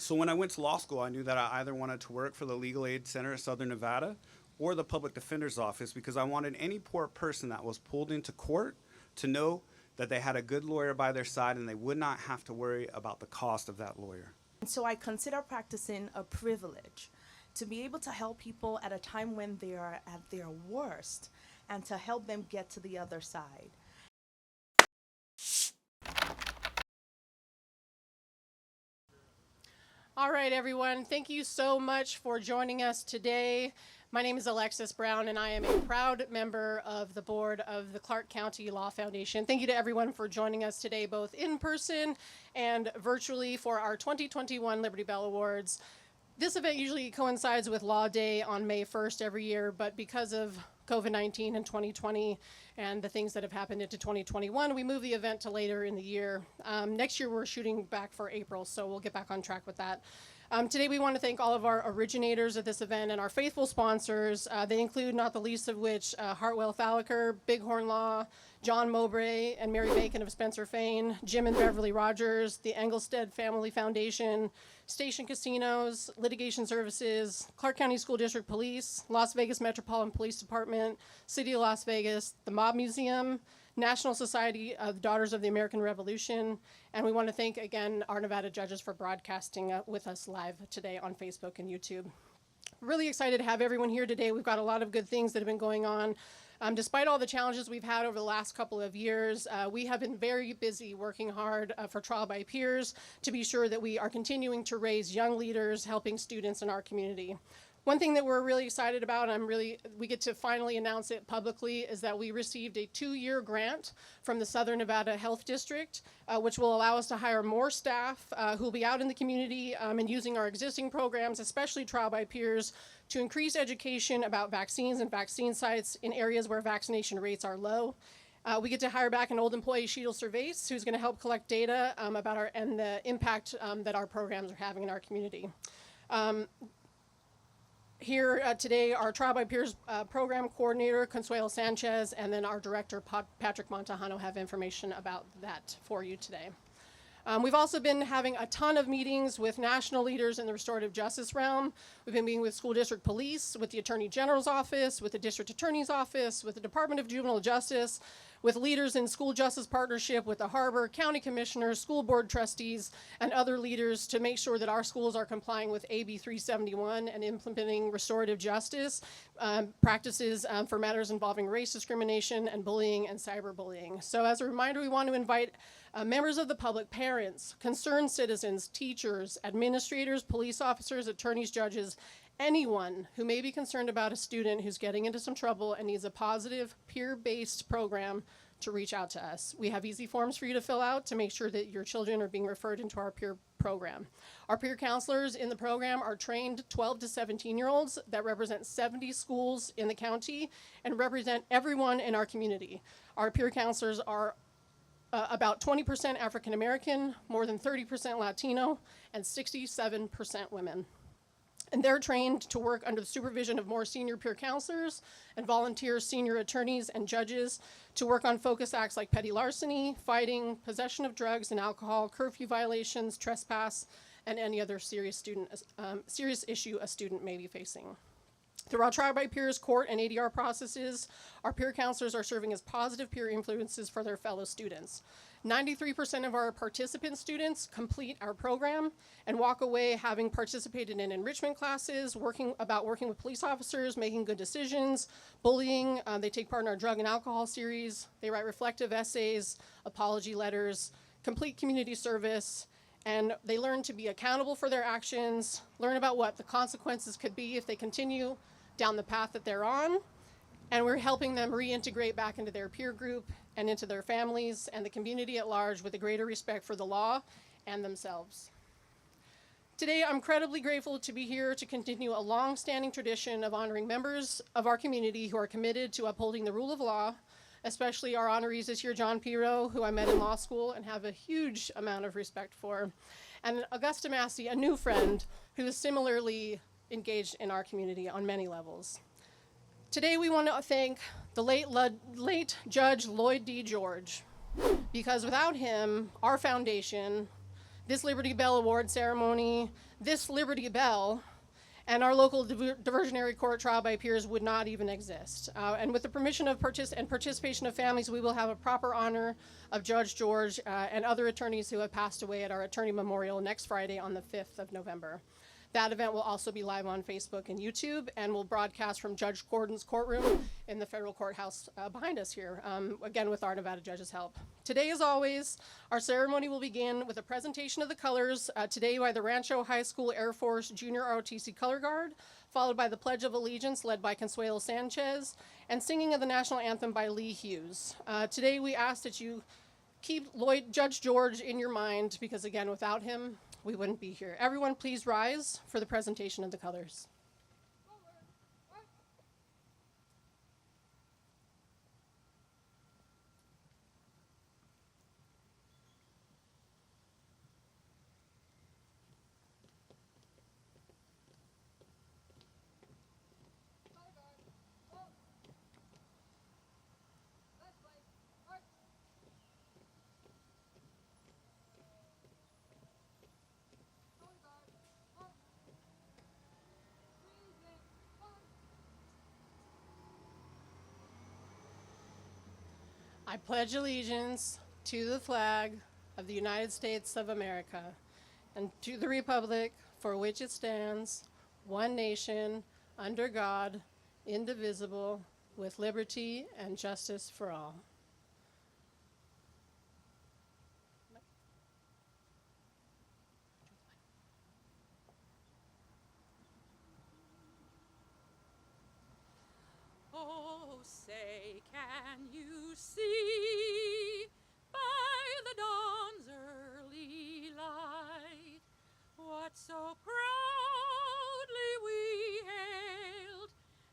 So when I went to law school, I knew that I either wanted to work for the Legal Aid Center of Southern Nevada or the Public Defender's Office because I wanted any poor person that was pulled into court to know that they had a good lawyer by their side and they would not have to worry about the cost of that lawyer. And so I consider practicing a privilege to be able to help people at a time when they are at their worst and to help them get to the other side. All right, everyone. Thank you so much for joining us today. My name is Alexis Brown, and I am a proud member of the board of the Clark County Law Foundation. Thank you to everyone for joining us today, both in person and virtually, for our 2021 Liberty Bell Awards. This event usually coincides with Law Day on May 1st every year, but because of COVID-19 in 2020 and the things that have happened into 2021, we moved the event to later in the year. Next year, we're shooting back for April, so we'll get back on track with that. Today, we want to thank all of our originators at this event and our faithful sponsors. They include, not the least of which, Hartwell Thallaker, Bighorn Law, John Mowbray and Mary Bacon of Spencer Fane, Jim and Beverly Rogers, the Engelstead Family Foundation, Station Casinos, Litigation Services, Clark County School District Police, Las Vegas Metropolitan Police Department, City of Las Vegas, the Mob Museum, National Society of Daughters of the American Revolution, and we want to thank again our Nevada judges for broadcasting with us live today on Facebook and YouTube. Really excited to have everyone here today. We've got a lot of good things that have been going on. Despite all the challenges we've had over the last couple of years, we have been very busy working hard for Trial by Peers to be sure that we are continuing to raise young leaders helping students in our community. One thing that we're really excited about, and we get to finally announce it publicly, is that we received a 2-year grant from the Southern Nevada Health District, which will allow us to hire more staff who will be out in the community and using our existing programs, especially Trial by Peers, to increase education about vaccines and vaccine sites in areas where vaccination rates are low. We get to hire back an old employee, Sheetal Cervase, who's going to help collect data about and the impact that our programs are having in our community. Here today, our Trial by Peers program coordinator, Consuelo Sanchez, and then our director, Patrick Montejano, have information about that for you today. We've also been having a ton of meetings with national leaders in the restorative justice realm. We've been meeting with school district police, with the Attorney General's office, with the district attorney's office, with the Department of Juvenile Justice, with leaders in school justice partnership with the harbor, county commissioners, school board trustees, and other leaders to make sure that our schools are complying with AB 371 and implementing restorative justice practices for matters involving race discrimination and bullying and cyberbullying. So as a reminder, we want to invite members of the public, parents, concerned citizens, teachers, administrators, police officers, attorneys, judges, anyone who may be concerned about a student who's getting into some trouble and needs a positive, peer-based program to reach out to us. We have easy forms for you to fill out to make sure that your children are being referred into our peer program. Our peer counselors in the program are trained 12 to 17-year-olds that represent 70 schools in the county and represent everyone in our community. Our peer counselors are about 20% African American, more than 30% Latino, and 67% women. And they're trained to work under the supervision of more senior peer counselors and volunteer senior attorneys and judges to work on focus acts like petty larceny, fighting, possession of drugs and alcohol, curfew violations, trespass, and any other serious issue a student may be facing. Through our Trial by Peers court and ADR processes, our peer counselors are serving as positive peer influences for their fellow students. 93% of our participant students complete our program and walk away having participated in enrichment classes, working with police officers, making good decisions, bullying. They take part in our drug and alcohol series. They write reflective essays, apology letters, complete community service, and they learn to be accountable for their actions, learn about what the consequences could be if they continue down the path that they're on, and we're helping them reintegrate back into their peer group and into their families and the community at large with a greater respect for the law and themselves. Today, I'm incredibly grateful to be here to continue a long-standing tradition of honoring members of our community who are committed to upholding the rule of law, especially our honorees this year, John Piro, who I met in law school and have a huge amount of respect for, and Augusta Massey, a new friend who is similarly engaged in our community on many levels. Today, we want to thank the late Judge Lloyd D. George, because without him, our foundation, this Liberty Bell Award ceremony, this Liberty Bell, and our local diversionary court trial by peers would not even exist. And with the permission of participation of families, we will have a proper honor of Judge George and other attorneys who have passed away at our attorney memorial next Friday on the 5th of November. That event will also be live on Facebook and YouTube, and will broadcast from Judge Gordon's courtroom in the federal courthouse behind us here, again with our Nevada judges' help. Today, as always, our ceremony will begin with a presentation of the colors, today by the Rancho High School Air Force Junior ROTC Color Guard, followed by the Pledge of Allegiance led by Consuelo Sanchez, and singing of the national anthem by Lee Hughes. Today, we ask that you keep Judge George in your mind, because again, without him, we wouldn't be here. Everyone, please rise for the presentation of the colors. I pledge allegiance to the flag of the United States of America and to the republic for which it stands, one nation, under God, indivisible, with liberty and justice for all. Oh, say, can you see by the dawn's early light what so proudly we hailed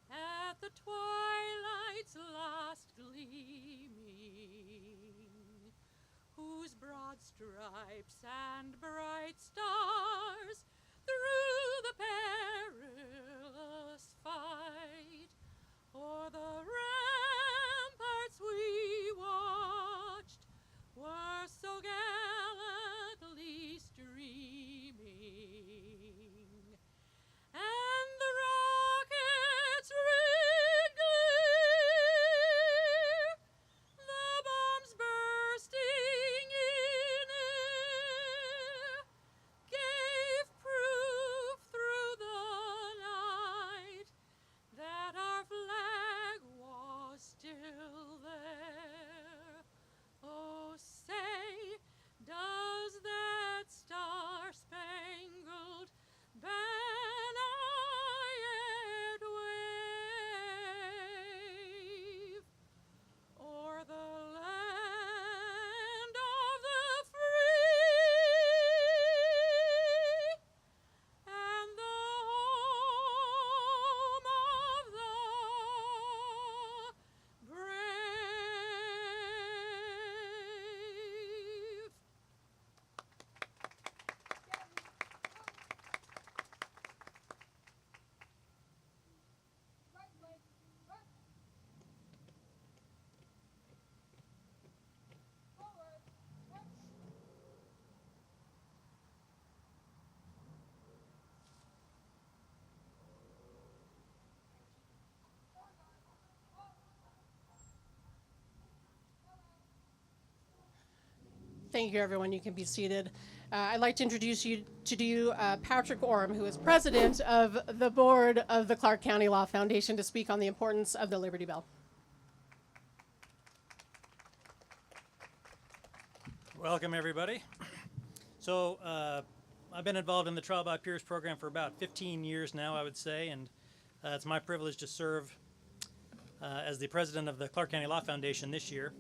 at the twilight's last gleaming, whose broad stripes and bright stars through the perilous fight o'er the ramparts we watched were so gallantly streaming, and the rockets ringed clear, the bombs bursting in air, gave proof through the night that our flag was still there. Oh, say, does that star-spangled banner yet wave o'er the land of the free and the home of the brave? Thank you, everyone. You can be seated. I'd like to introduce you to Patrick Oram, who is president of the board of the Clark County Law Foundation, to speak on the importance of the Liberty Bell. Welcome, everybody. So I've been involved in the Trial by Peers program for about 15 years now, I would say, and it's my privilege to serve as the president of the Clark County Law Foundation this year.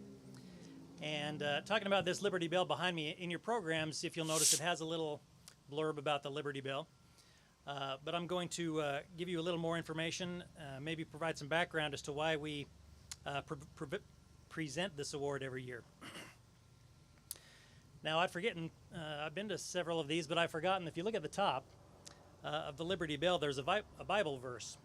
And talking about this Liberty Bell behind me, in your programs, if you'll notice, it has a little blurb about the Liberty Bell. But I'm going to give you a little more information, maybe provide some background as to why we present this award every year. Now, I've been to several of these, but I've forgotten, if you look at the top of the Liberty Bell, there's a Bible verse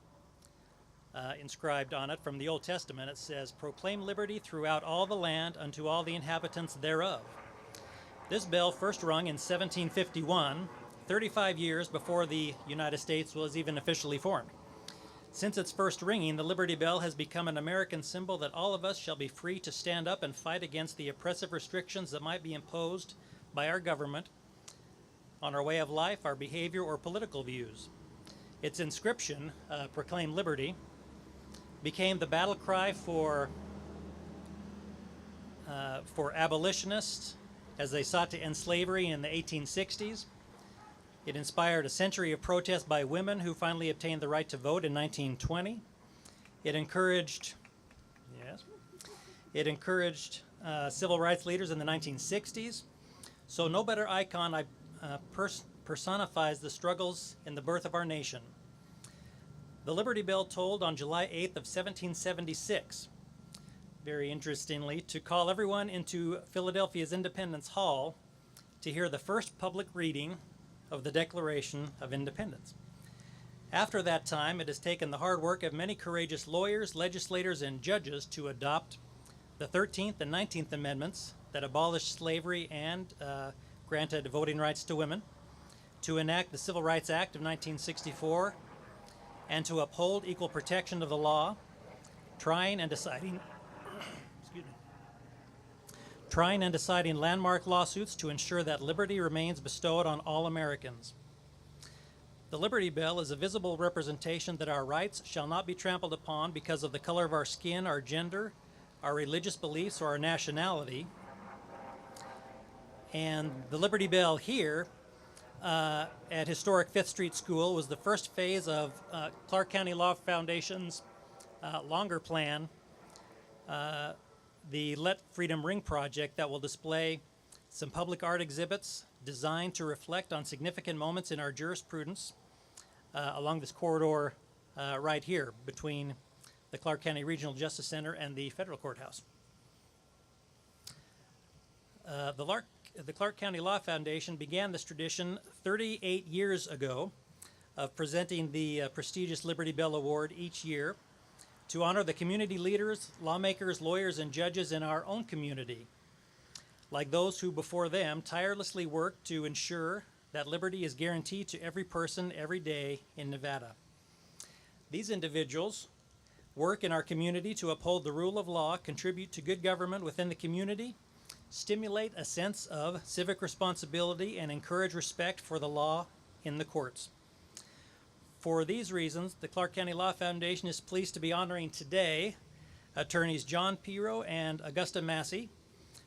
inscribed on it from the Old Testament. It says, "Proclaim liberty throughout all the land unto all the inhabitants thereof." This bell first rung in 1751, 35 years before the United States was even officially formed. Since its first ringing, the Liberty Bell has become an American symbol that all of us shall be free to stand up and fight against the oppressive restrictions that might be imposed by our government on our way of life, our behavior, or political views. Its inscription, Proclaim Liberty, became the battle cry for abolitionists as they sought to end slavery in the 1860s. It inspired a century of protest by women who finally obtained the right to vote in 1920. It encouraged civil rights leaders in the 1960s. So no better icon personifies the struggles in the birth of our nation. The Liberty Bell tolled on July 8th of 1776, very interestingly, to call everyone into Philadelphia's Independence Hall to hear the first public reading of the Declaration of Independence. After that time, it has taken the hard work of many courageous lawyers, legislators, and judges to adopt the 13th and 19th Amendments that abolished slavery and granted voting rights to women, to enact the Civil Rights Act of 1964, and to uphold equal protection of the law, trying and deciding landmark lawsuits to ensure that liberty remains bestowed on all Americans. The Liberty Bell is a visible representation that our rights shall not be trampled upon because of the color of our skin, our gender, our religious beliefs, or our nationality. And the Liberty Bell here at historic 5th Street School was the first phase of Clark County Law Foundation's longer plan, the Let Freedom Ring project, that will display some public art exhibits designed to reflect on significant moments in our jurisprudence along this corridor right here between the Clark County Regional Justice Center and the federal courthouse. The Clark County Law Foundation began this tradition 38 years ago of presenting the prestigious Liberty Bell Award each year to honor the community leaders, lawmakers, lawyers, and judges in our own community, like those who before them tirelessly worked to ensure that liberty is guaranteed to every person every day in Nevada. These individuals work in our community to uphold the rule of law, contribute to good government within the community, stimulate a sense of civic responsibility, and encourage respect for the law in the courts. For these reasons, the Clark County Law Foundation is pleased to be honoring today attorneys John Piro and Augusta Massey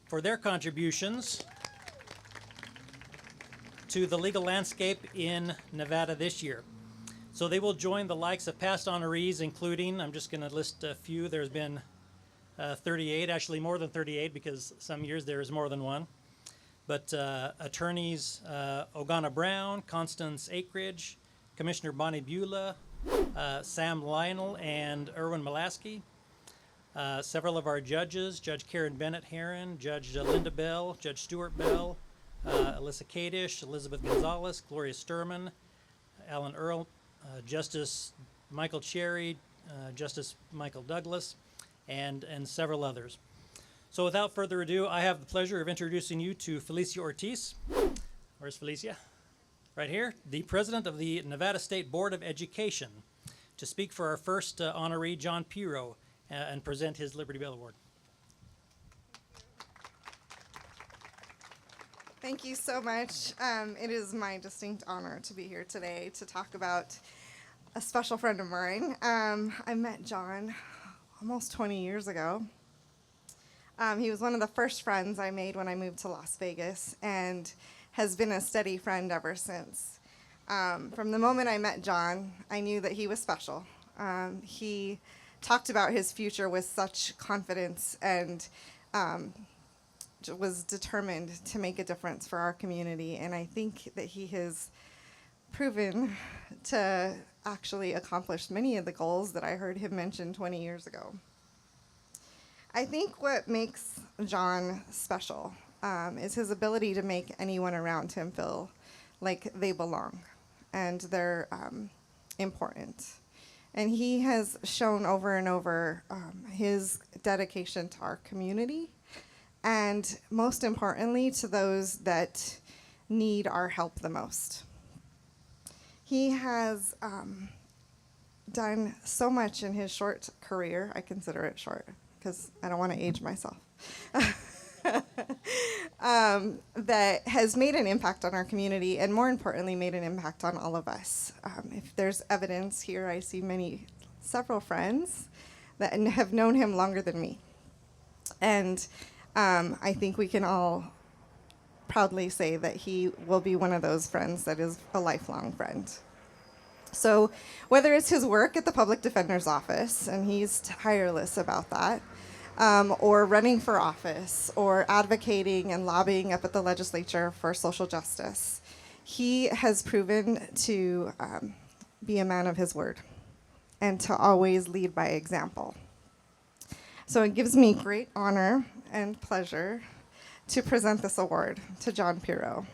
for their contributions to the legal landscape in Nevada this year. So they will join the likes of past honorees, including, I'm just going to list a few, there's been 38, actually more than 38, because some years there is more than one. But attorneys Ogana Brown, Constance Akridge, Commissioner Bonnie Beulah, Sam Lionel, and Erwin Mulaski. Several of our judges, Judge Karen Bennett Herron, Judge Linda Bell, Judge Stuart Bell, Alyssa Kadish, Elizabeth Gonzalez, Gloria Sturman, Alan Earl, Justice Michael Cherry, Justice Michael Douglas, and several others. So without further ado, I have the pleasure of introducing you to Felicia Ortiz. Where's Felicia? Right here, the president of the Nevada State Board of Education, to speak for our first honoree, John Piro, and present his Liberty Bell Award. Thank you so much. It is my distinct honor to be here today to talk about a special friend of mine. I met John almost 20 years ago. He was one of the first friends I made when I moved to Las Vegas and has been a steady friend ever since. From the moment I met John, I knew that he was special. He talked about his future with such confidence and was determined to make a difference for our community, and I think that he has proven to actually accomplish many of the goals that I heard him mention 20 years ago. I think what makes John special is his ability to make anyone around him feel like they belong and they're important. And he has shown over and over his dedication to our community and most importantly, to those that need our help the most. He has done so much in his short career. I consider it short because I don't want to age myself. That has made an impact on our community, and more importantly, made an impact on all of us. If there's evidence here, I see several friends that have known him longer than me. And I think we can all proudly say that he will be one of those friends that is a lifelong friend. So whether it's his work at the Public Defender's Office, and he's tireless about that, or running for office, or advocating and lobbying up at the legislature for social justice, he has proven to be a man of his word and to always lead by example. So it gives me great honor and pleasure to present this award to John Piro.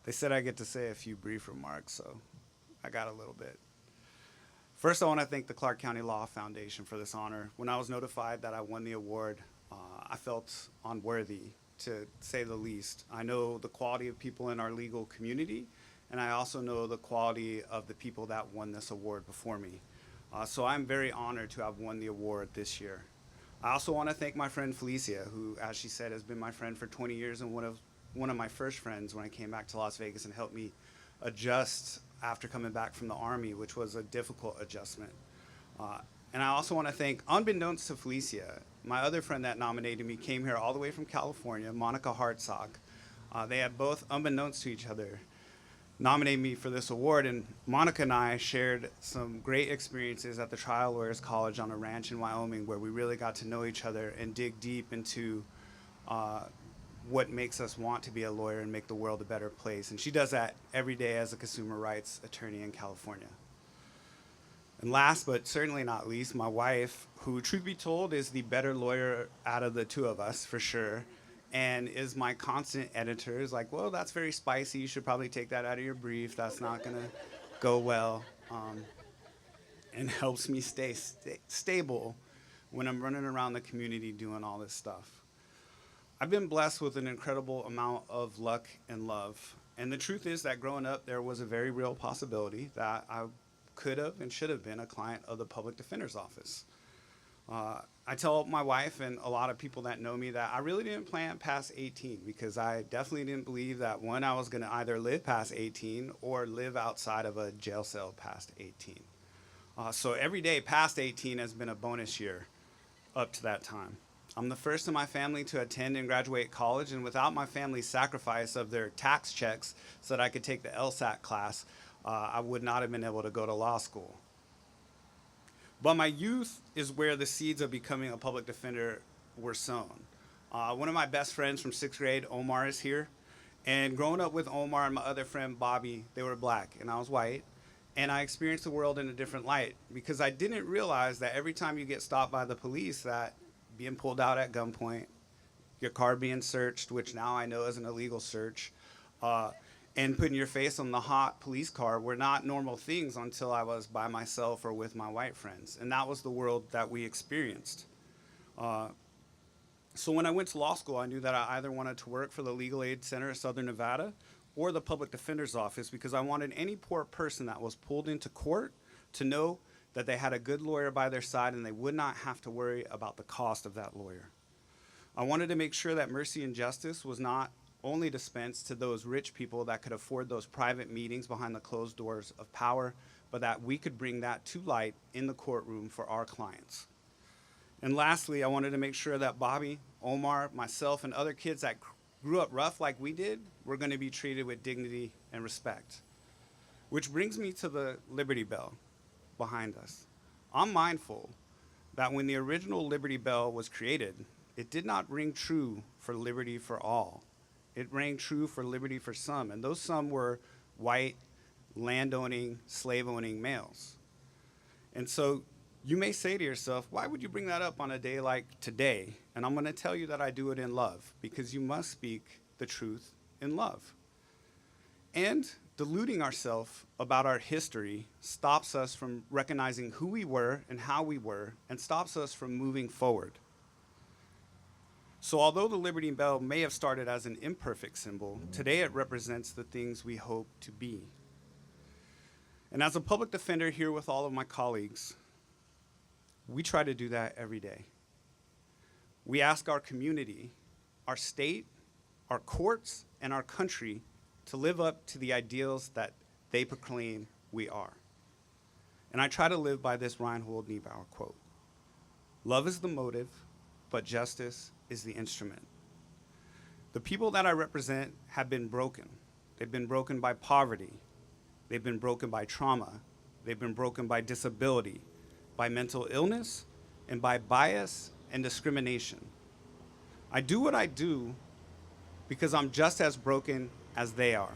They said I get to say a few brief remarks, so I got a little bit. First, I want to thank the Clark County Law Foundation for this honor. When I was notified that I won the award, I felt unworthy, to say the least. I know the quality of people in our legal community, and I also know the quality of the people that won this award before me. So I'm very honored to have won the award this year. I also want to thank my friend Felicia, who, as she said, has been my friend for 20 years and one of my first friends when I came back to Las Vegas and helped me adjust after coming back from the Army, which was a difficult adjustment. And I also want to thank, unbeknownst to Felicia, my other friend that nominated me came here all the way from California, Monica Hartzog. They had both, unbeknownst to each other, nominated me for this award, and Monica and I shared some great experiences at the Trial Lawyers College on a ranch in Wyoming, where we really got to know each other and dig deep into what makes us want to be a lawyer and make the world a better place. And she does that every day as a consumer rights attorney in California. And last but certainly not least, my wife, who, truth be told, is the better lawyer out of the two of us for sure, and is my constant editor. Is like, well, that's very spicy. You should probably take that out of your brief. That's not going to go well. And helps me stay stable when I'm running around the community doing all this stuff. I've been blessed with an incredible amount of luck and love. And the truth is that growing up, there was a very real possibility that I could have and should have been a client of the Public Defender's Office. I tell my wife and a lot of people that know me that I really didn't plan past 18, because I definitely didn't believe that, one, I was going to either live past 18 or live outside of a jail cell past 18. So every day past 18 has been a bonus year up to that time. I'm the first in my family to attend and graduate college, and without my family's sacrifice of their tax checks so that I could take the LSAT class, I would not have been able to go to law school. But my youth is where the seeds of becoming a public defender were sown. One of my best friends from 6th grade, Omar, is here. And growing up with Omar and my other friend, Bobby, they were black and I was white. And I experienced the world in a different light, because I didn't realize that every time you get stopped by the police, that being pulled out at gunpoint, your car being searched, which now I know is an illegal search, and putting your face on the hot police car were not normal things until I was by myself or with my white friends. And that was the world that we experienced. So when I went to law school, I knew that I either wanted to work for the Legal Aid Center of Southern Nevada or the Public Defender's Office, because I wanted any poor person that was pulled into court to know that they had a good lawyer by their side and they would not have to worry about the cost of that lawyer. I wanted to make sure that mercy and justice was not only dispensed to those rich people that could afford those private meetings behind the closed doors of power, but that we could bring that to light in the courtroom for our clients. And lastly, I wanted to make sure that Bobby, Omar, myself, and other kids that grew up rough like we did were going to be treated with dignity and respect. Which brings me to the Liberty Bell behind us. I'm mindful that when the original Liberty Bell was created, it did not ring true for liberty for all. It rang true for liberty for some, and those some were white, landowning, slave-owning males. And so you may say to yourself, why would you bring that up on a day like today? And I'm going to tell you that I do it in love, because you must speak the truth in love. And deluding ourselves about our history stops us from recognizing who we were and how we were, and stops us from moving forward. So although the Liberty Bell may have started as an imperfect symbol, today it represents the things we hope to be. And as a public defender here with all of my colleagues, we try to do that every day. We ask our community, our state, our courts, and our country to live up to the ideals that they proclaim we are. And I try to live by this Reinhold Niebuhr quote: "Love is the motive, but justice is the instrument." The people that I represent have been broken. They've been broken by poverty. They've been broken by trauma. They've been broken by disability, by mental illness, and by bias and discrimination. I do what I do because I'm just as broken as they are.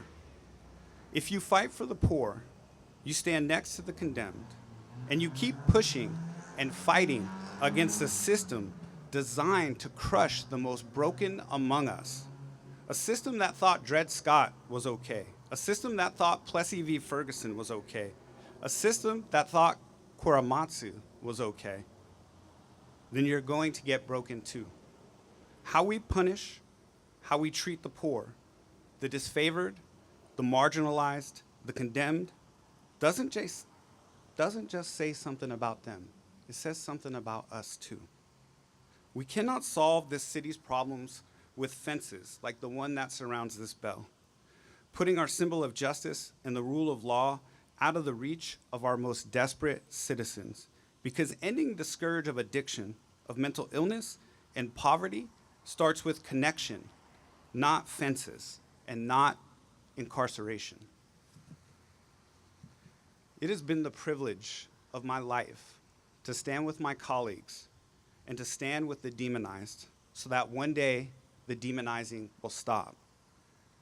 If you fight for the poor, you stand next to the condemned, and you keep pushing and fighting against a system designed to crush the most broken among us. A system that thought Dred Scott was okay. A system that thought Plessy v. Ferguson was okay. A system that thought Korematsu was okay. Then you're going to get broken too. How we punish, how we treat the poor, the disfavored, the marginalized, the condemned, doesn't just say something about them. It says something about us too. We cannot solve this city's problems with fences like the one that surrounds this bell, putting our symbol of justice and the rule of law out of the reach of our most desperate citizens, because ending the scourge of addiction, of mental illness, and poverty starts with connection, not fences, and not incarceration. It has been the privilege of my life to stand with my colleagues and to stand with the demonized so that one day the demonizing will stop.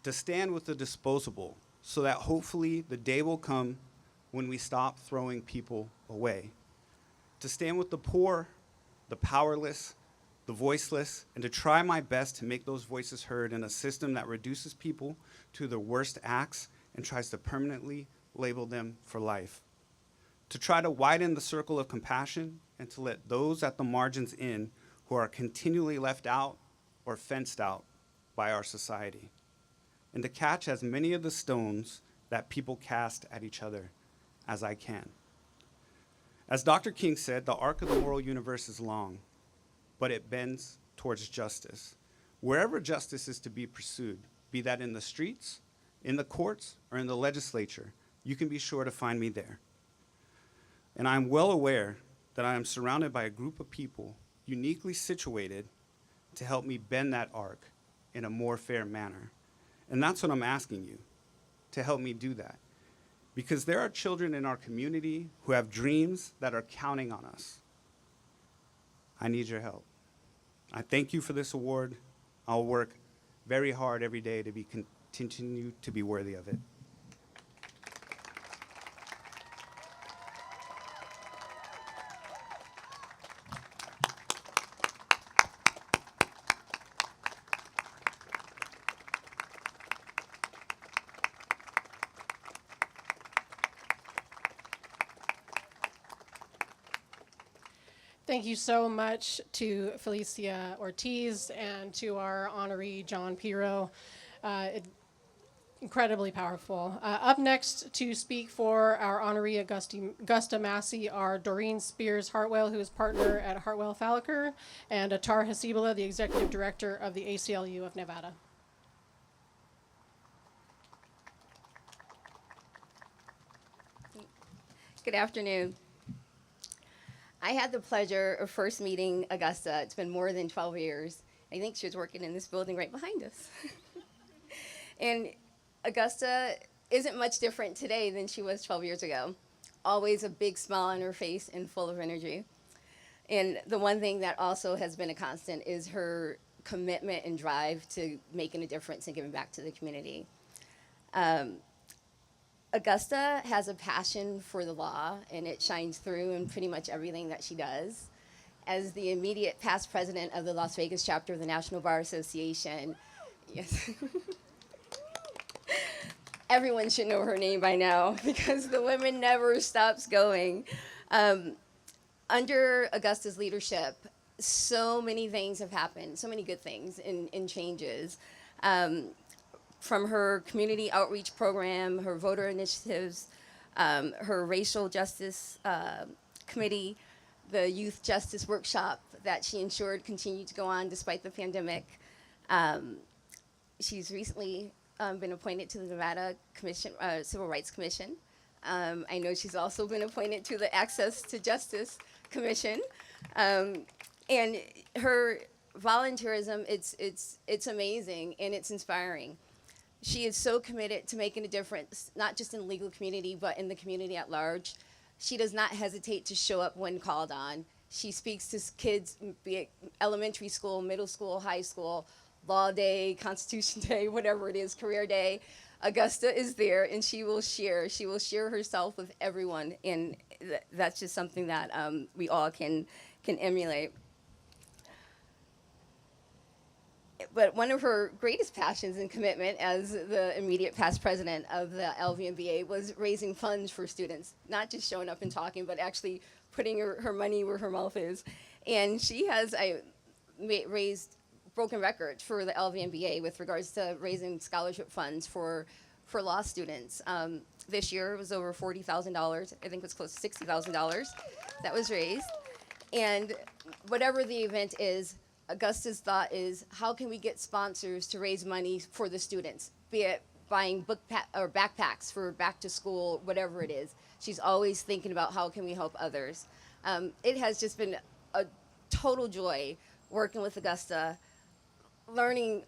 To stand with the disposable so that hopefully the day will come when we stop throwing people away. To stand with the poor, the powerless, the voiceless, and to try my best to make those voices heard in a system that reduces people to their worst acts and tries to permanently label them for life. To try to widen the circle of compassion and to let those at the margins in who are continually left out or fenced out by our society. And to catch as many of the stones that people cast at each other as I can. As Dr. King said, the arc of the moral universe is long, but it bends towards justice. Wherever justice is to be pursued, be that in the streets, in the courts, or in the legislature, you can be sure to find me there. And I am well aware that I am surrounded by a group of people uniquely situated to help me bend that arc in a more fair manner. And that's what I'm asking you, to help me do that. Because there are children in our community who have dreams that are counting on us. I need your help. I thank you for this award. I'll work very hard every day to continue to be worthy of it. Thank you so much to Felicia Ortiz and to our honoree, John Piro. Incredibly powerful. Up next to speak for our honoree, Augusta Massey, are Doreen Spears Hartwell, who is partner at Hartwell Falliker, and Atar Hasibullah, the executive director of the ACLU of Nevada. Good afternoon. I had the pleasure of first meeting Augusta. It's been more than 12 years. I think she was working in this building right behind us. And Augusta isn't much different today than she was 12 years ago. Always a big smile on her face and full of energy. And the one thing that also has been a constant is her commitment and drive to making a difference and giving back to the community. Augusta has a passion for the law, and it shines through in pretty much everything that she does. As the immediate past president of the Las Vegas chapter of the National Bar Association, yes, everyone should know her name by now because the women never stops going. Under Augusta's leadership, so many things have happened, so many good things and changes. From her community outreach program, her voter initiatives, her racial justice committee, the youth justice workshop that she ensured continued to go on despite the pandemic. She's recently been appointed to the Nevada Commission, Civil Rights Commission. I know she's also been appointed to the Access to Justice Commission. And her volunteerism, it's amazing and it's inspiring. She is so committed to making a difference, not just in the legal community, but in the community at large. She does not hesitate to show up when called on. She speaks to kids, be it elementary school, middle school, high school, law day, Constitution Day, whatever it is, career day. Augusta is there, and she will share. She will share herself with everyone, and that's just something that we all can emulate. But one of her greatest passions and commitment as the immediate past president of the LVMBA was raising funds for students, not just showing up and talking, but actually putting her money where her mouth is. And she has raised broken records for the LVMBA with regards to raising scholarship funds for law students. This year it was over $40,000. I think it was close to $60,000 that was raised. And whatever the event is, Augusta's thought is, how can we get sponsors to raise money for the students, be it buying or backpacks for back to school, whatever it is. She's always thinking about how can we help others. It has just been a total joy working with Augusta, learning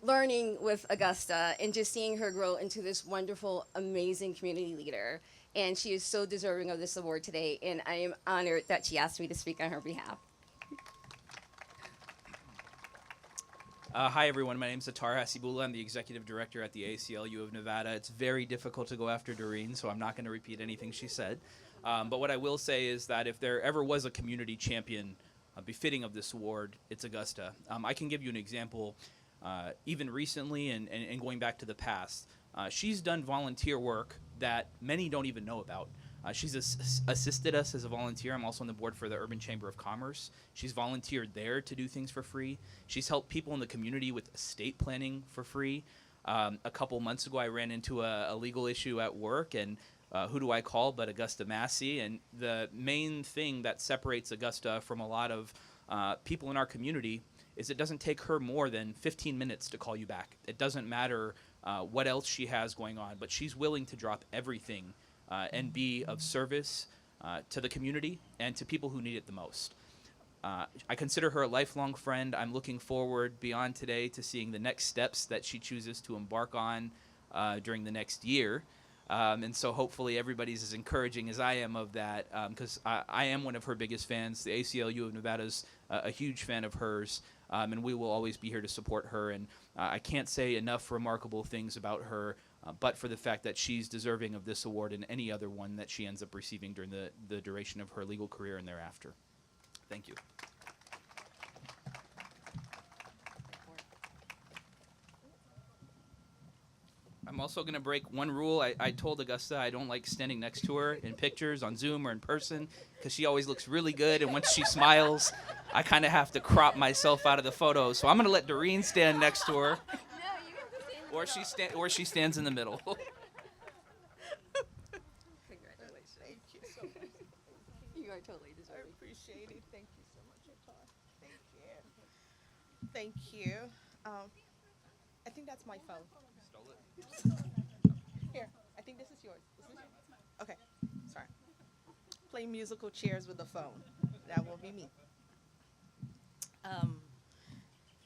with Augusta, and just seeing her grow into this wonderful, amazing community leader. And she is so deserving of this award today, and I am honored that she asked me to speak on her behalf. Hi, everyone. My name is Attar Hasibullah. I'm the executive director at the ACLU of Nevada. It's very difficult to go after Doreen, so I'm not going to repeat anything she said. But what I will say is that if there ever was a community champion befitting of this award, it's Augusta. I can give you an example. Even recently and going back to the past, she's done volunteer work that many don't even know about. She's assisted us as a volunteer. I'm also on the board for the Urban Chamber of Commerce. She's volunteered there to do things for free. She's helped people in the community with estate planning for free. A couple months ago, I ran into a legal issue at work, and who do I call but Augusta Massey? And the main thing that separates Augusta from a lot of people in our community is it doesn't take her more than 15 minutes to call you back. It doesn't matter what else she has going on, but she's willing to drop everything and be of service to the community and to people who need it the most. I consider her a lifelong friend. I'm looking forward beyond today to seeing the next steps that she chooses to embark on during the next year. And so hopefully everybody's as encouraging as I am of that, because I am one of her biggest fans. The ACLU of Nevada's a huge fan of hers, and we will always be here to support her. And I can't say enough remarkable things about her, but for the fact that she's deserving of this award and any other one that she ends up receiving during the duration of her legal career and thereafter. Thank you. I'm also going to break one rule. I told Augusta I don't like standing next to her in pictures on Zoom or in person because she always looks really good, and once she smiles, I kind of have to crop myself out of the photo. So I'm going to let Doreen stand next to her. Or she stands in the middle. Congratulations. Thank you so much. You are totally deserving. I appreciate it. Thank you so much, Attar. Thank you. I think that's my phone. Here, I think this is yours. Okay, sorry. Play musical chairs with the phone. That will be me.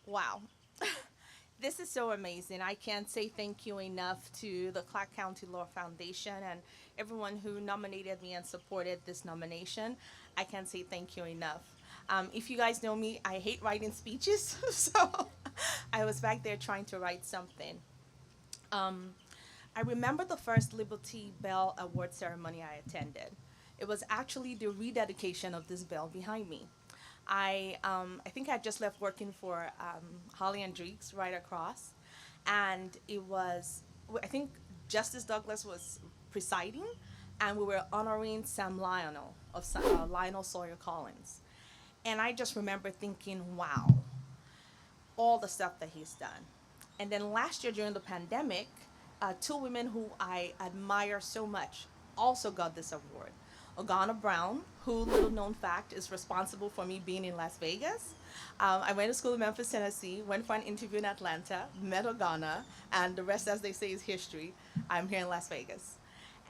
Wow. This is so amazing. I can't say thank you enough to the Clark County Law Foundation and everyone who nominated me and supported this nomination. I can't say thank you enough. If you guys know me, I hate writing speeches, so I was back there trying to write something. I remember the first Liberty Bell Award ceremony I attended. It was actually the rededication of this bell behind me. I think I just left working for Holly and Dreeks right across, and it was, I think Justice Douglas was presiding, and we were honoring Sam Lionel of Lionel Sawyer Collins. And I just remember thinking, wow, all the stuff that he's done. And then last year during the pandemic, two women who I admire so much also got this award. Ogana Brown, who, little known fact, is responsible for me being in Las Vegas. I went to school in Memphis, Tennessee, went for an interview in Atlanta, met Ogana, and the rest, as they say, is history. I'm here in Las Vegas.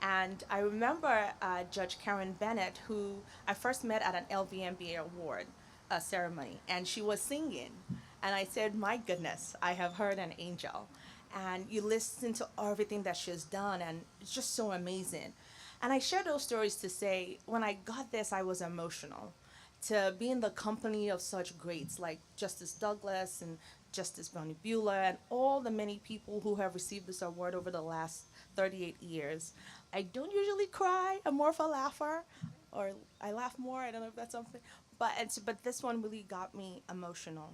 And I remember Judge Karen Bennett, who I first met at an LVMBA award ceremony, and she was singing. And I said, my goodness, I have heard an angel. And you listen to everything that she's done, and it's just so amazing. And I share those stories to say, when I got this, I was emotional. To be in the company of such greats like Justice Douglas and Justice Bonnie Bueller and all the many people who have received this award over the last 38 years. I don't usually cry. I'm more of a laugher, or I laugh more. I don't know if that's something. But this one really got me emotional.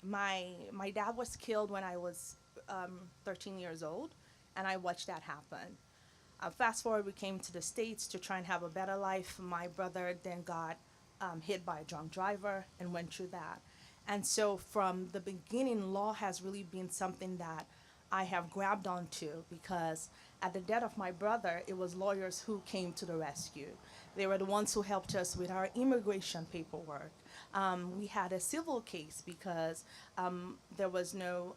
My dad was killed when I was 13 years old, and I watched that happen. Fast forward, we came to the States to try and have a better life. My brother then got hit by a drunk driver and went through that. And so from the beginning, law has really been something that I have grabbed onto, because at the death of my brother, it was lawyers who came to the rescue. They were the ones who helped us with our immigration paperwork. We had a civil case because there was no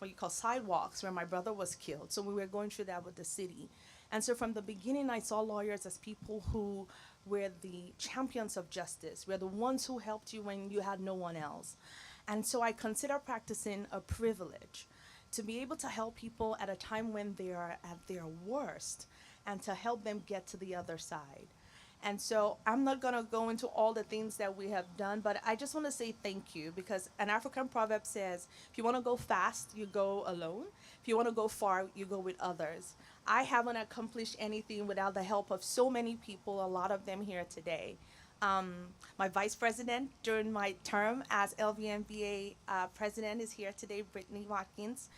what you call sidewalks where my brother was killed. So we were going through that with the city. And so from the beginning, I saw lawyers as people who were the champions of justice. We're the ones who helped you when you had no one else. And so I consider practicing a privilege, to be able to help people at a time when they are at their worst and to help them get to the other side. And so I'm not going to go into all the things that we have done, but I just want to say thank you, because an African proverb says, if you want to go fast, you go alone. If you want to go far, you go with others. I haven't accomplished anything without the help of so many people, a lot of them here today. My vice president during my term as LVMBA president is here today, Brittany Watkins.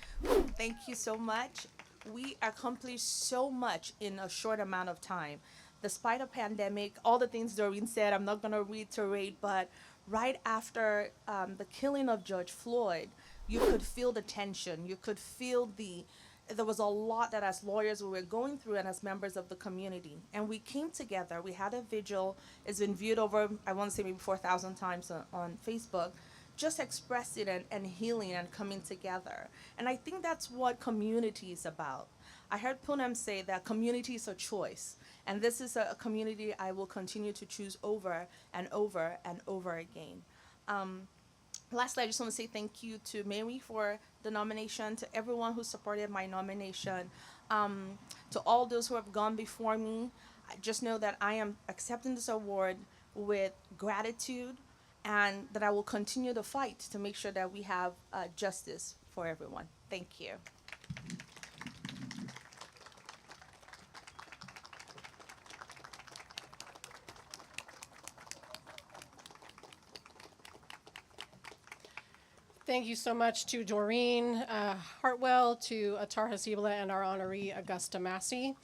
Thank you so much. We accomplished so much in a short amount of time. Despite a pandemic, all the things Doreen said, I'm not going to reiterate, but right after the killing of George Floyd, you could feel the tension. You could feel there was a lot that as lawyers we were going through and as members of the community. And we came together. We had a vigil. It's been viewed over, I want to say maybe 4,000 times on Facebook, just expressing and healing and coming together. And I think that's what community is about. I heard Poonam say that community is a choice. And this is a community I will continue to choose over and over and over again. Lastly, I just want to say thank you to Mary for the nomination, to everyone who supported my nomination, to all those who have gone before me. I just know that I am accepting this award with gratitude, and that I will continue to fight to make sure that we have justice for everyone. Thank you. Thank you so much to Doreen Hartwell, to Atar Hasibula, and our honoree, Augusta Massey.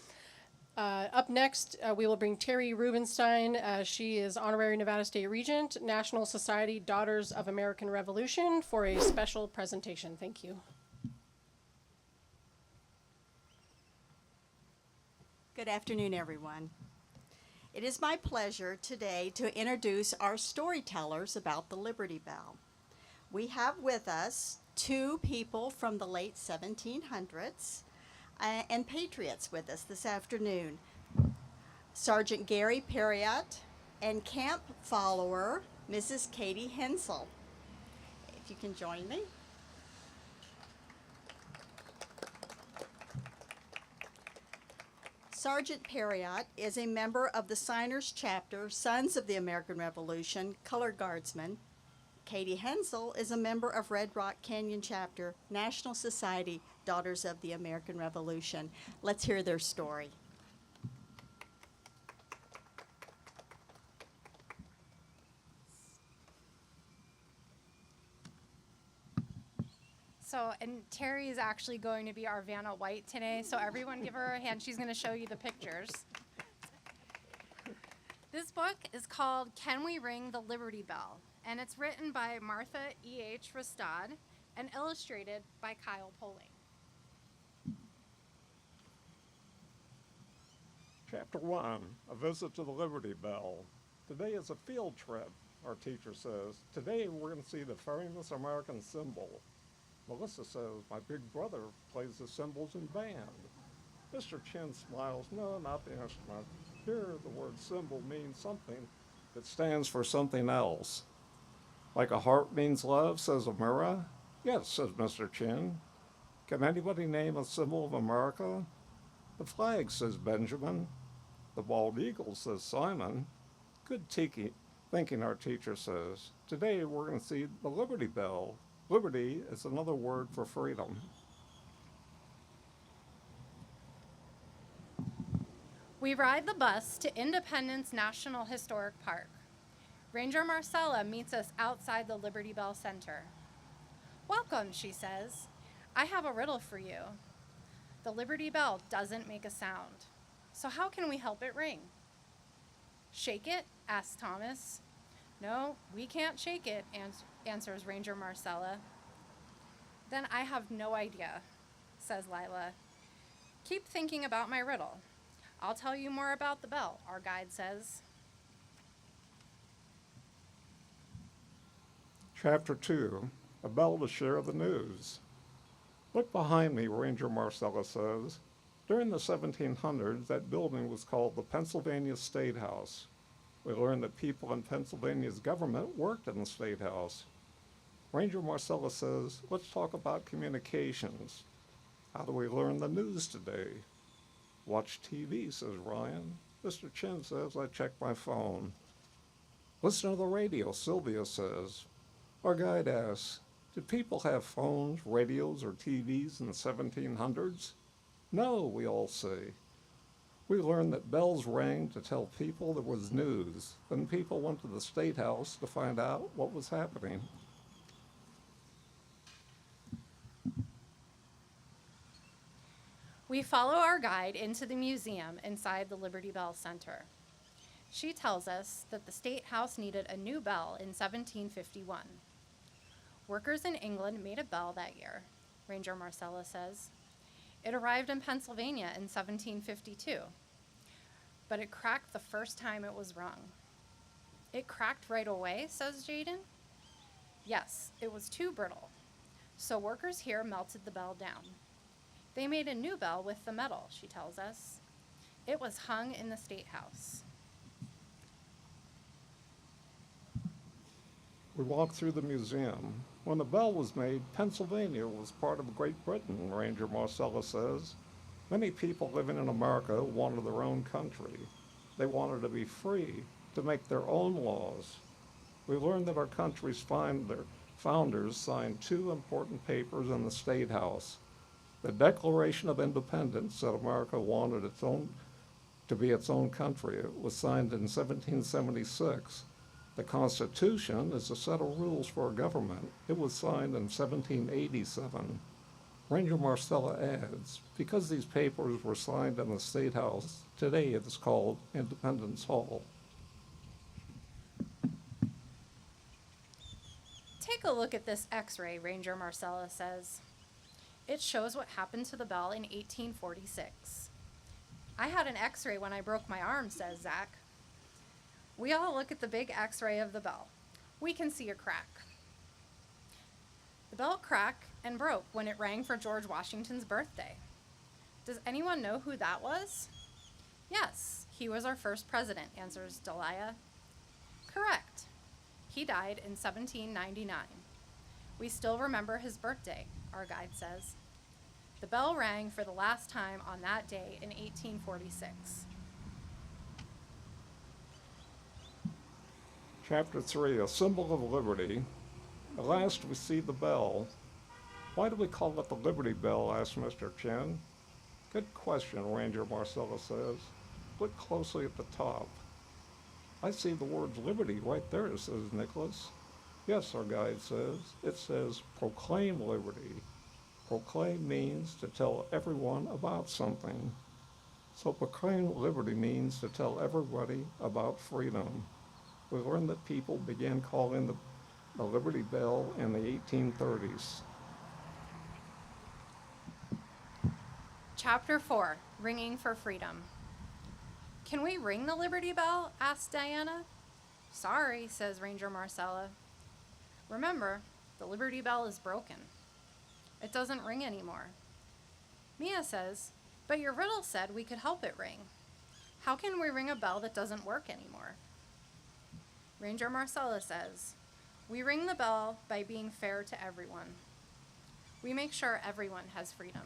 Up next, we will bring Terry Rubenstein. She is Honorary Nevada State Regent, National Society Daughters of American Revolution, for a special presentation. Thank you. Good afternoon, everyone. It is my pleasure today to introduce our storytellers about the Liberty Bell. We have with us two people from the late 1700s and patriots with us this afternoon. Sergeant Gary Perriott and camp follower Mrs. Katie Hensel. If you can join me. Sergeant Perriott is a member of the Signers Chapter, Sons of the American Revolution, Color Guardsmen. Katie Hensel is a member of Red Rock Canyon Chapter, National Society, Daughters of the American Revolution. Let's hear their story. So, and Terry is actually going to be our Vanna White today, so everyone give her a hand. She's going to show you the pictures. This book is called Can We Ring the Liberty Bell? And it's written by Martha E.H. Rastad and illustrated by Kyle Poling. Chapter 1, A Visit to the Liberty Bell. Today is a field trip, our teacher says. Today we're going to see the famous American symbol. Melissa says, my big brother plays the cymbals in band. Mr. Chin smiles, no, not the instrument. Here the word symbol means something that stands for something else. Like a heart means love, says Amira. Yes, says Mr. Chin. Can anybody name a symbol of America? The flag, says Benjamin. The bald eagle, says Simon. Good thinking, our teacher says. Today we're going to see the Liberty Bell. Liberty is another word for freedom. We ride the bus to Independence National Historic Park. Ranger Marcella meets us outside the Liberty Bell Center. Welcome, she says. I have a riddle for you. The Liberty Bell doesn't make a sound. So how can we help it ring? Shake it? Asks Thomas. No, we can't shake it, answers Ranger Marcella. Then I have no idea, says Lila. Keep thinking about my riddle. I'll tell you more about the bell, our guide says. Chapter 2, A Bell to Share the News. Look behind me, Ranger Marcella says. During the 1700s, that building was called the Pennsylvania State House. We learned that people in Pennsylvania's government worked in the State House. Ranger Marcella says, let's talk about communications. How do we learn the news today? Watch TV, says Ryan. Mr. Chin says, I check my phone. Listen to the radio, Sylvia says. Our guide asks, did people have phones, radios, or TVs in the 1700s? No, we all say. We learned that bells rang to tell people there was news. Then people went to the State House to find out what was happening. We follow our guide into the museum inside the Liberty Bell Center. She tells us that the State House needed a new bell in 1751. Workers in England made a bell that year, Ranger Marcella says. It arrived in Pennsylvania in 1752, but it cracked the first time it was rung. It cracked right away, says Jaden. Yes, it was too brittle, so workers here melted the bell down. They made a new bell with the metal, she tells us. It was hung in the State House. We walk through the museum. When the bell was made, Pennsylvania was part of Great Britain, Ranger Marcella says. Many people living in America wanted their own country. They wanted to be free, to make their own laws. We learned that our country's founders signed two important papers in the State House. The Declaration of Independence said America wanted to be its own country. It was signed in 1776. The Constitution is a set of rules for a government. It was signed in 1787. Ranger Marcella adds, because these papers were signed in the State House, today it is called Independence Hall. Take a look at this x-ray, Ranger Marcella says. It shows what happened to the bell in 1846. I had an x-ray when I broke my arm, says Zach. We all look at the big x-ray of the bell. We can see a crack. The bell cracked and broke when it rang for George Washington's birthday. Does anyone know who that was? Yes, he was our first president, answers Delia. Correct. He died in 1799. We still remember his birthday, our guide says. The bell rang for the last time on that day in 1846. Chapter 3, A Symbol of Liberty. At last we see the bell. Why do we call it the Liberty Bell? Asked Mr. Chen. Good question, Ranger Marcella says. Look closely at the top. I see the words liberty right there, says Nicholas. Yes, our guide says. It says proclaim liberty. Proclaim means to tell everyone about something. So proclaim liberty means to tell everybody about freedom. We learned that people began calling the Liberty Bell in the 1830s. Chapter 4, Ringing for Freedom. Can we ring the Liberty Bell? Asked Diana. Sorry, says Ranger Marcella. Remember, the Liberty Bell is broken. It doesn't ring anymore. Mia says, but your riddle said we could help it ring. How can we ring a bell that doesn't work anymore? Ranger Marcella says, we ring the bell by being fair to everyone. We make sure everyone has freedom.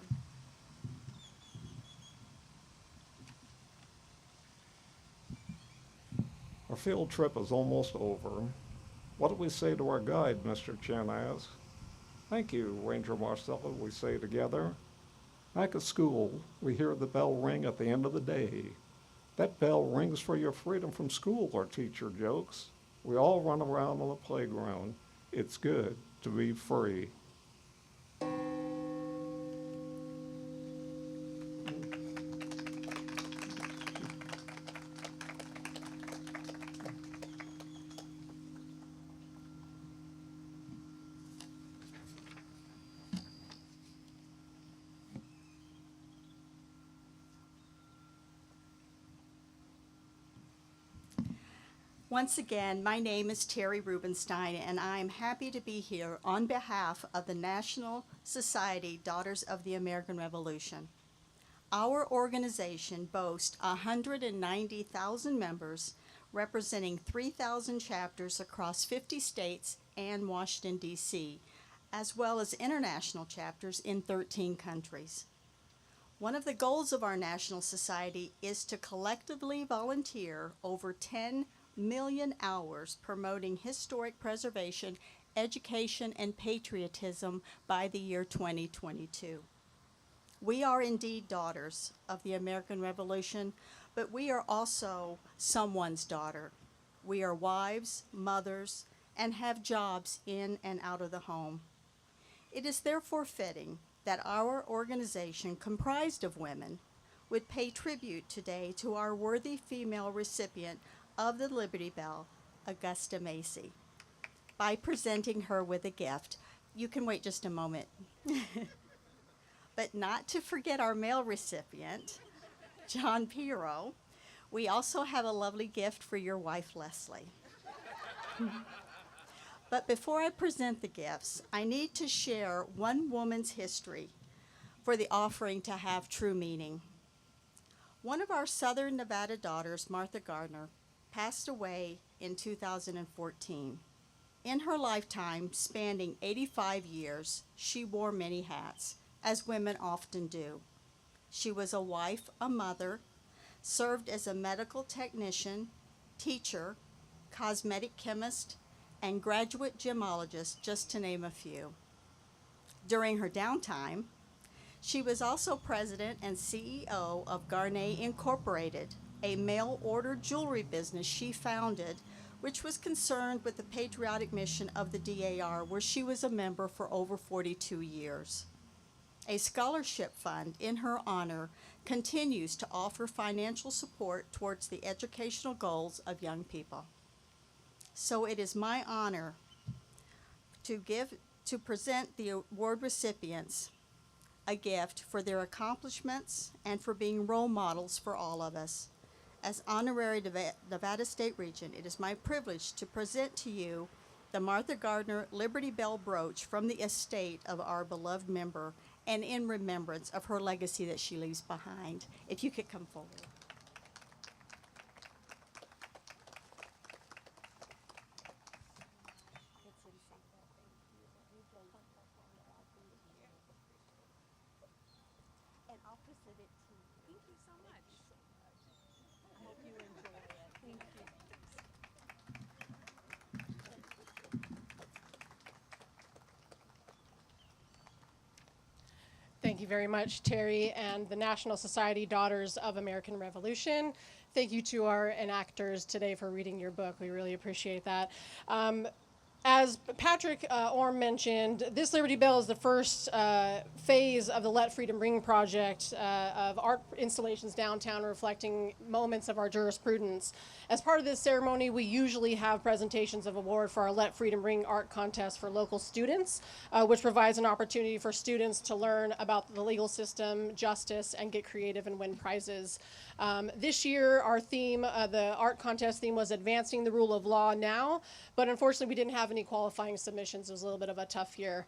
Our field trip is almost over. What do we say to our guide, Mr. Chen asked. Thank you, Ranger Marcella, we say together. Back at school, we hear the bell ring at the end of the day. That bell rings for your freedom from school, our teacher jokes. We all run around on the playground. It's good to be free. Once again, my name is Terry Rubenstein, and I am happy to be here on behalf of the National Society Daughters of the American Revolution. Our organization boasts 190,000 members, representing 3,000 chapters across 50 states and Washington, D.C., as well as international chapters in 13 countries. One of the goals of our National Society is to collectively volunteer over 10 million hours promoting historic preservation, education, and patriotism by the year 2022. We are indeed daughters of the American Revolution, but we are also someone's daughter. We are wives, mothers, and have jobs in and out of the home. It is therefore fitting that our organization, comprised of women, would pay tribute today to our worthy female recipient of the Liberty Bell, Augusta Massey, by presenting her with a gift. You can wait just a moment. But not to forget our male recipient, John Piro. We also have a lovely gift for your wife, Leslie. But before I present the gifts, I need to share one woman's history for the offering to have true meaning. One of our Southern Nevada daughters, Martha Gardner, passed away in 2014. In her lifetime, spanning 85 years, she wore many hats, as women often do. She was a wife, a mother, served as a medical technician, teacher, cosmetic chemist, and graduate gemologist, just to name a few. During her downtime, she was also president and CEO of Gardner Incorporated, a mail-order jewelry business she founded, which was concerned with the patriotic mission of the DAR, where she was a member for over 42 years. A scholarship fund in her honor continues to offer financial support towards the educational goals of young people. So it is my honor to present the award recipients a gift for their accomplishments and for being role models for all of us. As honorary Nevada State Regent, it is my privilege to present to you the Martha Gardner Liberty Bell brooch from the estate of our beloved member, and in remembrance of her legacy that she leaves behind. If you could come forward. And I'll present it to you. Thank you so much. I hope you enjoy it. Thank you. Thank you very much, Terry, and the National Society Daughters of American Revolution. Thank you to our enactors today for reading your book. We really appreciate that. As Patrick Oram mentioned, this Liberty Bell is the first phase of the Let Freedom Ring project of art installations downtown reflecting moments of our jurisprudence. As part of this ceremony, we usually have presentations of award for our Let Freedom Ring art contest for local students, which provides an opportunity for students to learn about the legal system, justice, and get creative and win prizes. This year, our theme, the art contest theme, was Advancing the Rule of Law Now, but unfortunately we didn't have any qualifying submissions. It was a little bit of a tough year.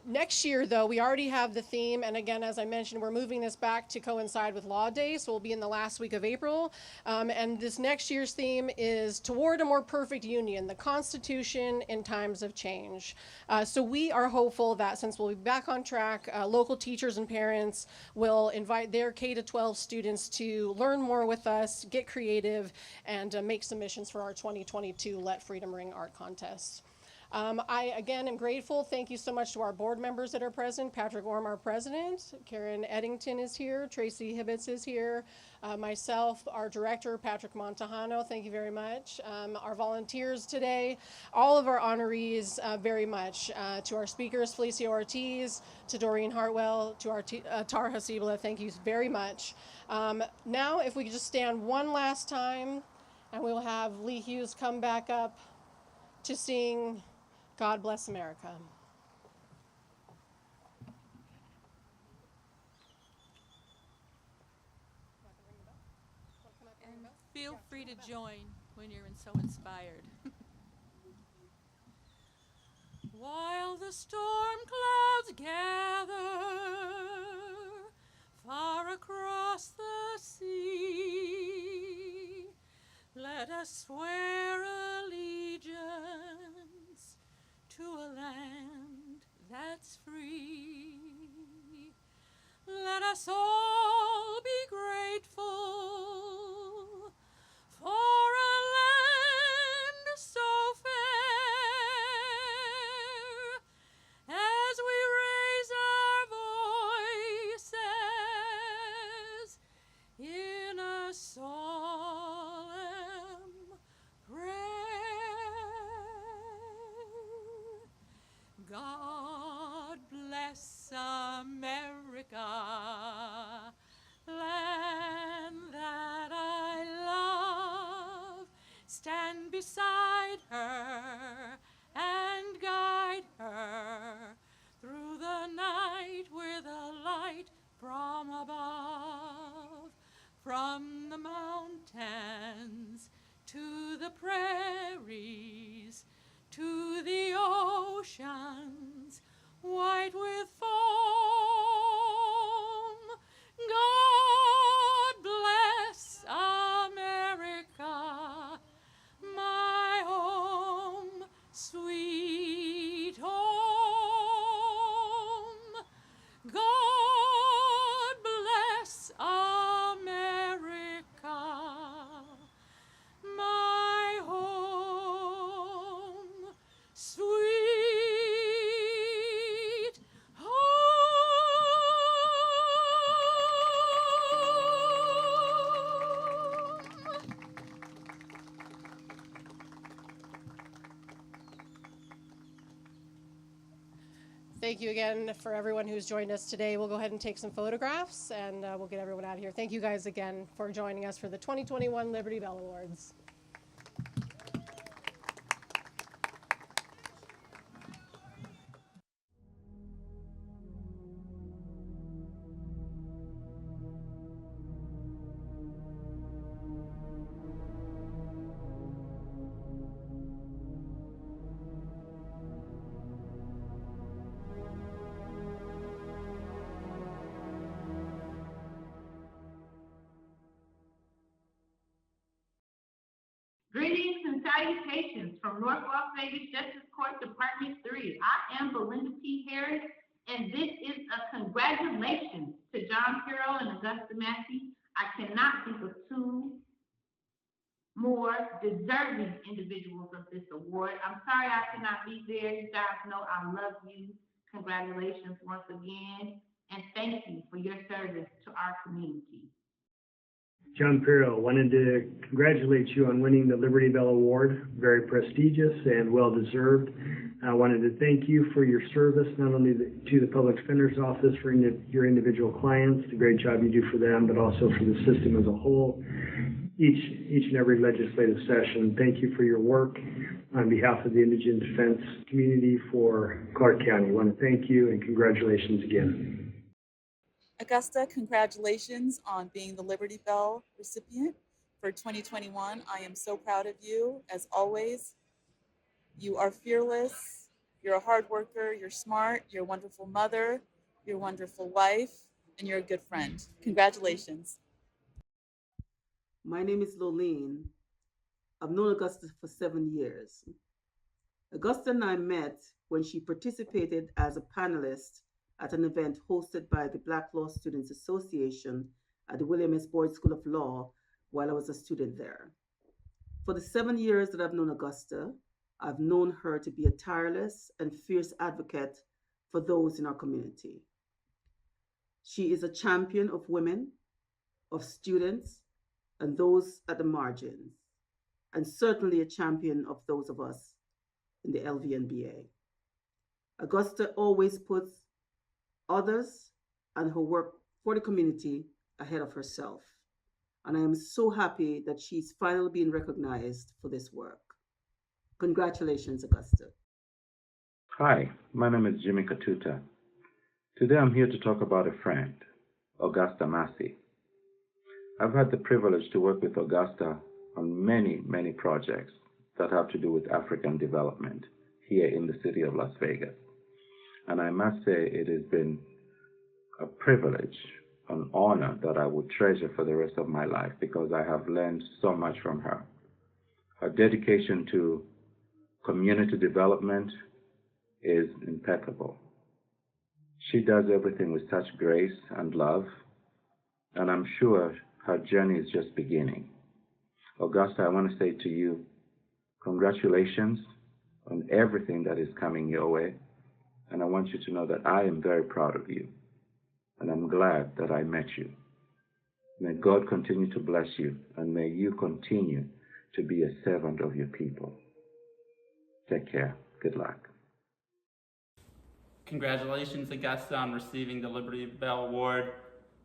Next year, though, we already have the theme, and again, as I mentioned, we're moving this back to coincide with Law Day, so we'll be in the last week of April. And this next year's theme is Toward a More Perfect Union, the Constitution in Times of Change. So we are hopeful that since we'll be back on track, local teachers and parents will invite their K-12 students to learn more with us, get creative, and make submissions for our 2022 Let Freedom Ring Art Contest. I, again, am grateful. Thank you so much to our board members that are present. Patrick Oram, our president. Karen Eddington is here. Tracy Hibbets is here. Myself, our director, Patrick Montahano. Thank you very much. Our volunteers today, all of our honorees, very much. To our speakers, Felicia Ortiz, to Doreen Hartwell, to our Tar Hasibla, thank you very much. Now, if we could just stand one last time, and we'll have Lee Hughes come back up to sing God Bless America. And feel free to join when you're so inspired. While the storm clouds gather far across the sea, let us swear allegiance to a land that's free. Let us all be grateful for a land so fair as we raise our voices in a solemn prayer. God bless America, land that I love. Stand beside her and guide her through the night with a light from above. From the mountains to the prairies, to the oceans, white with foam. God bless America, my home, sweet home. God bless America, my home, sweet home. Thank you again for everyone who's joined us today. We'll go ahead and take some photographs, and we'll get everyone out of here. Thank you guys again for joining us for the 2021 Liberty Bell Awards. Greetings and salutations from North Las Vegas Justice Court Department 3. I am Belinda P. Harris, and this is a congratulations to John Piro and Augusta Massey. I cannot think of two more deserving individuals of this award. I'm sorry I could not be there. You guys know I love you. Congratulations once again. and thank you for your service to our community. John Piro, wanted to congratulate you on winning the Liberty Bell Award. Very prestigious and well-deserved. I wanted to thank you for your service, not only to the Public Defender's Office for your individual clients, the great job you do for them, but also for the system as a whole. Each and every legislative session, thank you for your work on behalf of the indigent defense community for Clark County. I want to thank you and congratulations again. Augusta, congratulations on being the Liberty Bell recipient for 2021. I am so proud of you, as always. You are fearless, you're a hard worker, you're smart, you're a wonderful mother, you're a wonderful wife, and you're a good friend. Congratulations. My name is Lolene. I've known Augusta for 7 years. Augusta and I met when she participated as a panelist at an event hosted by the Black Law Students Association at the William S. Boyd School of Law while I was a student there. For the 7 years that I've known Augusta, I've known her to be a tireless and fierce advocate for those in our community. She is a champion of women, of students, and those at the margins, and certainly a champion of those of us in the LVNBA. Augusta always puts others and her work for the community ahead of herself. And I am so happy that she's finally being recognized for this work. Congratulations, Augusta. Hi, my name is Jimmy Katuta. Today I'm here to talk about a friend, Augusta Massey. I've had the privilege to work with Augusta on many projects that have to do with African development here in the city of Las Vegas. And I must say it has been a privilege, an honor that I would treasure for the rest of my life because I have learned so much from her. Her dedication to community development is impeccable. She does everything with such grace and love, and I'm sure her journey is just beginning. Augusta, I want to say to you, congratulations on everything that is coming your way. And I want you to know that I am very proud of you. And I'm glad that I met you. May God continue to bless you, and may you continue to be a servant of your people. Take care. Good luck. Congratulations, Augusta, on receiving the Liberty Bell Award.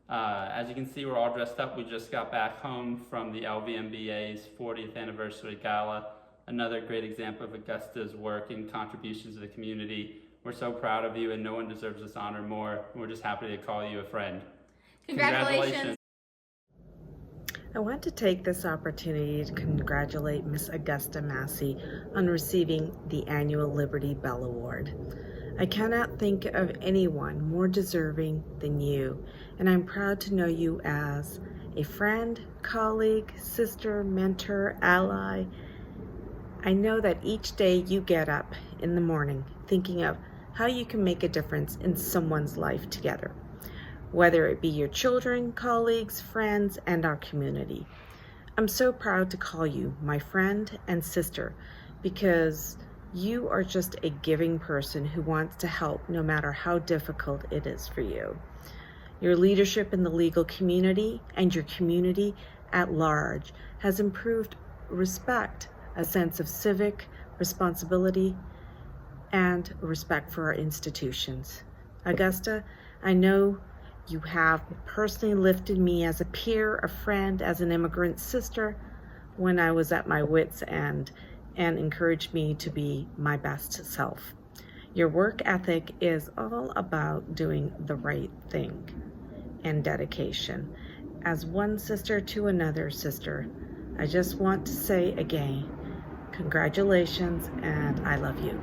As you can see, we're all dressed up. We just got back home from the LVMBA's 40th anniversary gala. Another great example of Augusta's work and contributions to the community. We're so proud of you, and no one deserves this honor more. We're just happy to call you a friend. Congratulations. I want to take this opportunity to congratulate Miss Augusta Massey on receiving the annual Liberty Bell Award. I cannot think of anyone more deserving than you, and I'm proud to know you as a friend, colleague, sister, mentor, ally. I know that each day you get up in the morning thinking of how you can make a difference in someone's life together, whether it be your children, colleagues, friends, and our community. I'm so proud to call you my friend and sister because you are just a giving person who wants to help no matter how difficult it is for you. Your leadership in the legal community and your community at large has improved respect, a sense of civic responsibility, and respect for our institutions. Augusta, I know you have personally lifted me as a peer, a friend, as an immigrant sister when I was at my wits' end, and encouraged me to be my best self. Your work ethic is all about doing the right thing and dedication. As one sister to another sister, I just want to say again, congratulations, and I love you.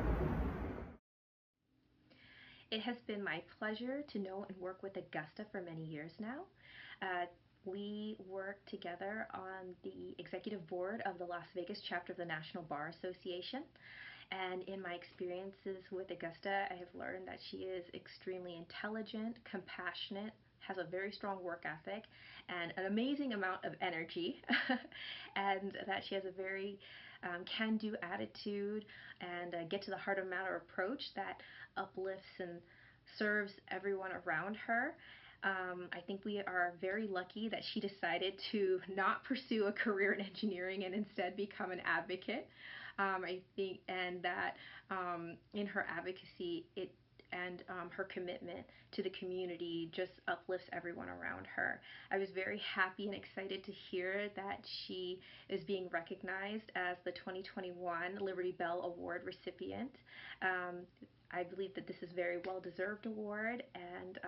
It has been my pleasure to know and work with Augusta for many years now. We work together on the executive board of the Las Vegas chapter of the National Bar Association. And in my experiences with Augusta, I have learned that she is extremely intelligent, compassionate, has a very strong work ethic, and an amazing amount of energy, and that she has a very can-do attitude and get to the heart of matter approach that uplifts and serves everyone around her. I think we are very lucky that she decided to not pursue a career in engineering and instead become an advocate. I think, and that in her advocacy, her commitment to the community just uplifts everyone around her. I was very happy and excited to hear that she is being recognized as the 2021 Liberty Bell Award recipient. I believe that this is a very well-deserved award, and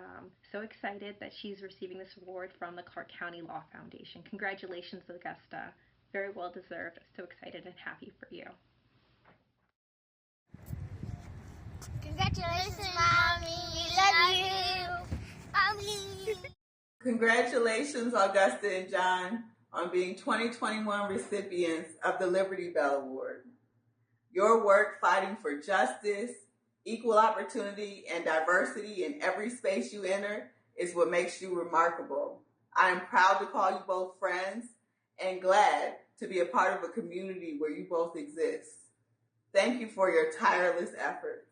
so excited that she's receiving this award from the Clark County Law Foundation. Congratulations, Augusta. Very well-deserved. So excited and happy for you. Congratulations, Mommy. We love you. Mommy. Congratulations, Augusta and John, on being 2021 recipients of the Liberty Bell Award. Your work fighting for justice, equal opportunity, and diversity in every space you enter is what makes you remarkable. I am proud to call you both friends and glad to be a part of a community where you both exist. Thank you for your tireless efforts.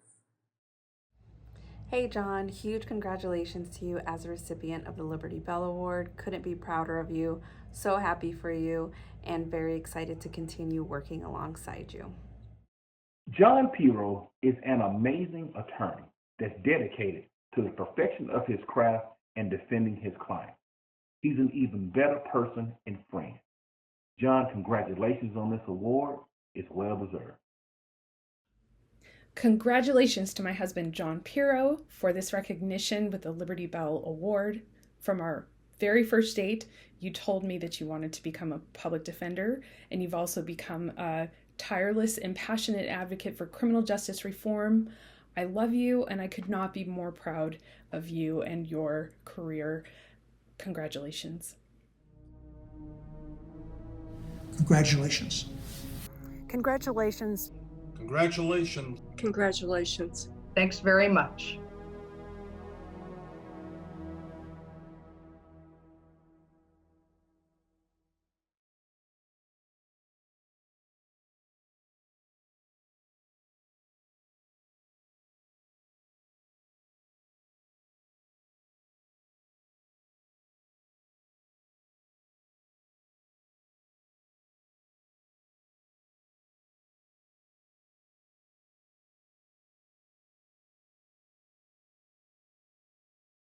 Hey John, huge congratulations to you as a recipient of the Liberty Bell Award. Couldn't be prouder of you. So happy for you and very excited to continue working alongside you. John Piro is an amazing attorney that's dedicated to the perfection of his craft and defending his client. He's an even better person and friend. John, congratulations on this award. It's well deserved. Congratulations to my husband, John Piro, for this recognition with the Liberty Bell Award. From our very first date, you told me that you wanted to become a public defender, and you've also become a tireless and passionate advocate for criminal justice reform. I love you, and I could not be more proud of you and your career. Congratulations. Congratulations. Congratulations. Congratulations. Congratulations. Thanks very much.